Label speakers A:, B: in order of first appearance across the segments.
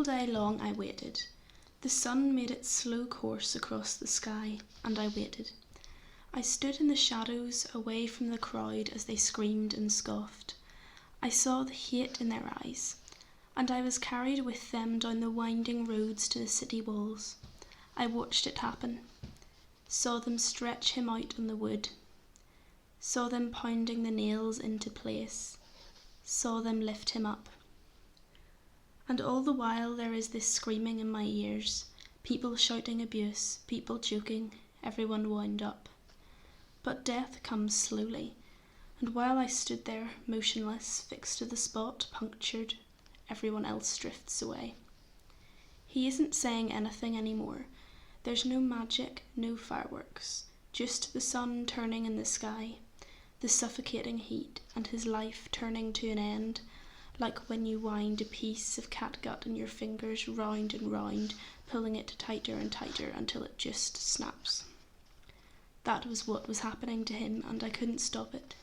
A: day long I waited. The sun made its slow course across the sky, and I waited. I stood in the shadows, away from the crowd as they screamed and scoffed. I saw the hate in their eyes, and I was carried with them down the winding roads to the city walls. I watched it happen, saw them stretch him out on the wood, saw them pounding the nails into place, saw them lift him up. And all the while there is this screaming in my ears, people shouting abuse, people joking, everyone wound up. But death comes slowly, and while I stood there, motionless, fixed to the spot, punctured, everyone else drifts away. He isn't saying anything anymore. There's no magic, no fireworks, just the sun turning in the sky, the suffocating heat, and his life turning to an end, like when you wind a piece of catgut in your fingers round and round, pulling it tighter and tighter until it just snaps. That was what was happening to him, and I couldn't stop it.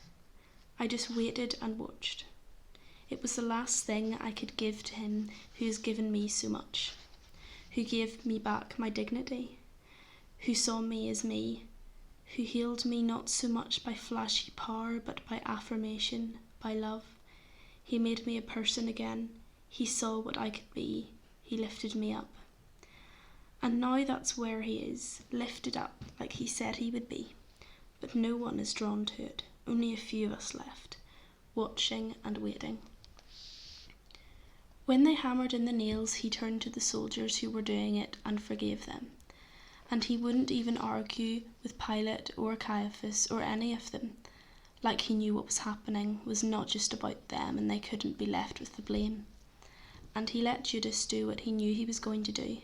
A: I just waited and watched. It was the last thing I could give to him who has given me so much, who gave me back my dignity, who saw me as me, who healed me not so much by flashy power but by affirmation, by love. He made me a person again. He saw what I could be. He lifted me up. And now that's where he is, lifted up like he said he would be. But no one is drawn to it, only a few of us left, watching and waiting. When they hammered in the nails, he turned to the soldiers who were doing it and forgave them. And he wouldn't even argue with Pilate or Caiaphas or any of them. Like he knew what was happening was not just about them and they couldn't be left with the blame. And he let Judas do what he knew he was going to do.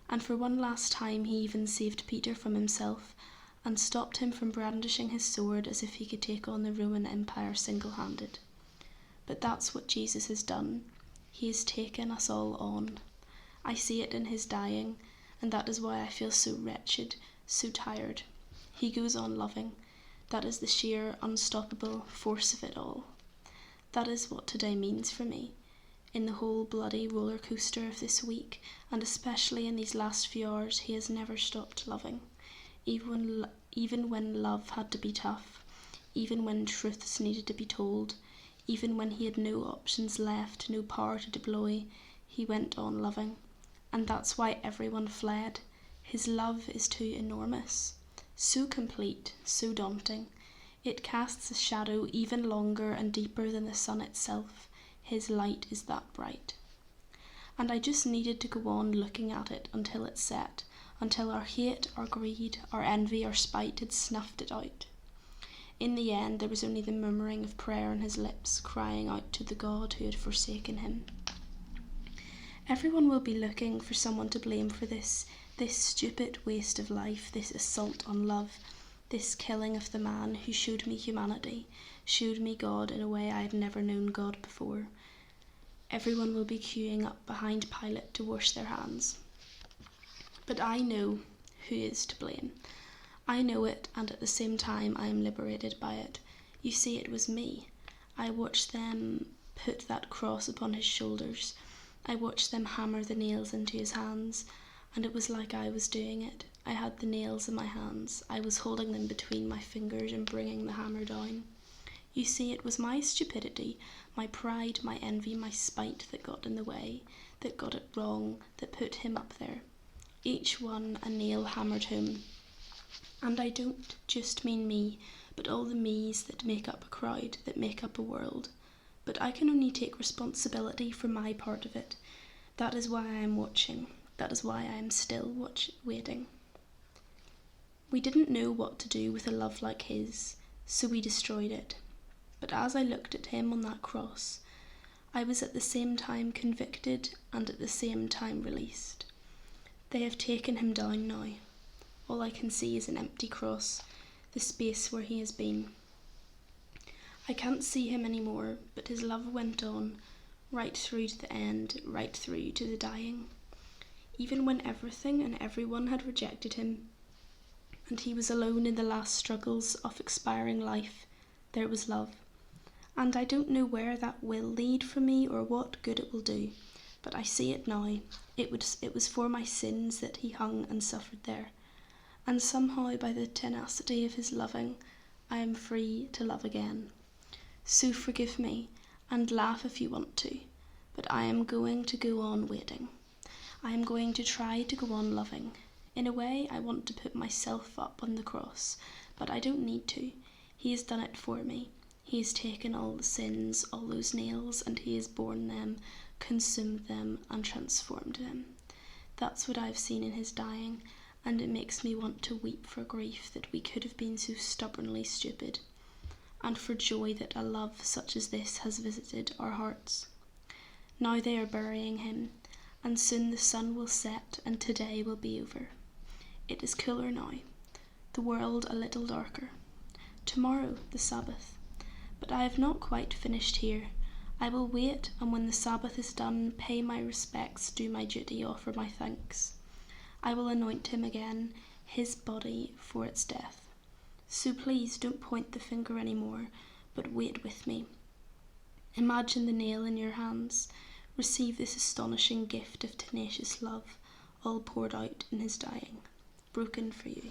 A: And for one last time he even saved Peter from himself and stopped him from brandishing his sword as if he could take on the Roman Empire single-handed. But that's what Jesus has done. He has taken us all on. I see it in his dying, and that is why I feel so wretched, so tired. He goes on loving. That is the sheer, unstoppable force of it all. That is what today means for me. In the whole bloody roller coaster of this week, and especially in these last few hours, he has never stopped loving. Even when love had to be tough, even when truths needed to be told, even when he had no options left, no power to deploy, he went on loving. And that's why everyone fled. His love is too enormous. So complete, so daunting. It casts a shadow even longer and deeper than the sun itself. His light is that bright. And I just needed to go on looking at it until it set, until our hate, our greed, our envy, our spite had snuffed it out. In the end, there was only the murmuring of prayer on his lips, crying out to the God who had forsaken him. Everyone will be looking for someone to blame for this stupid waste of life, this assault on love, this killing of the man who showed me humanity, showed me God in a way I had never known God before. Everyone will be queuing up behind Pilate to wash their hands. But I know who is to blame. I know it, and at the same time I am liberated by it. You see, it was me. I watched them put that cross upon his shoulders. I watched them hammer the nails into his hands, and it was like I was doing it. I had the nails in my hands. I was holding them between my fingers and bringing the hammer down. You see, it was my stupidity, my pride, my envy, my spite that got in the way, that got it wrong, that put him up there. Each one a nail hammered home. And I don't just mean me, but all the me's that make up a crowd, that make up a world. But I can only take responsibility for my part of it. That is why I am watching. That is why I am still waiting. We didn't know what to do with a love like his, so we destroyed it. But as I looked at him on that cross, I was at the same time convicted and at the same time released. They have taken him down now. All I can see is an empty cross, the space where he has been. I can't see him anymore, but his love went on, right through to the end, right through to the dying. Even when everything and everyone had rejected him, and he was alone in the last struggles of expiring life, there was love. And I don't know where that will lead for me or what good it will do, but I see it now. It was for my sins that he hung and suffered there. And somehow, by the tenacity of his loving, I am free to love again. So forgive me, and laugh if you want to, but I am going to go on waiting. I am going to try to go on loving. In a way, I want to put myself up on the cross, but I don't need to. He has done it for me. He has taken all the sins, all those nails, and he has borne them, consumed them, and transformed them. That's what I've seen in his dying, and it makes me want to weep for grief that we could have been so stubbornly stupid, and for joy that a love such as this has visited our hearts. Now they are burying him, and soon the sun will set and today will be over. It is cooler now, the world a little darker. Tomorrow the Sabbath, but I have not quite finished here. I will wait, and when the Sabbath is done, pay my respects, do my duty, offer my thanks. I will anoint him again, his body for its death. So please don't point the finger any more, but wait with me. Imagine the nail in your hands. Receive this astonishing gift of tenacious love, all poured out in his dying, broken for you.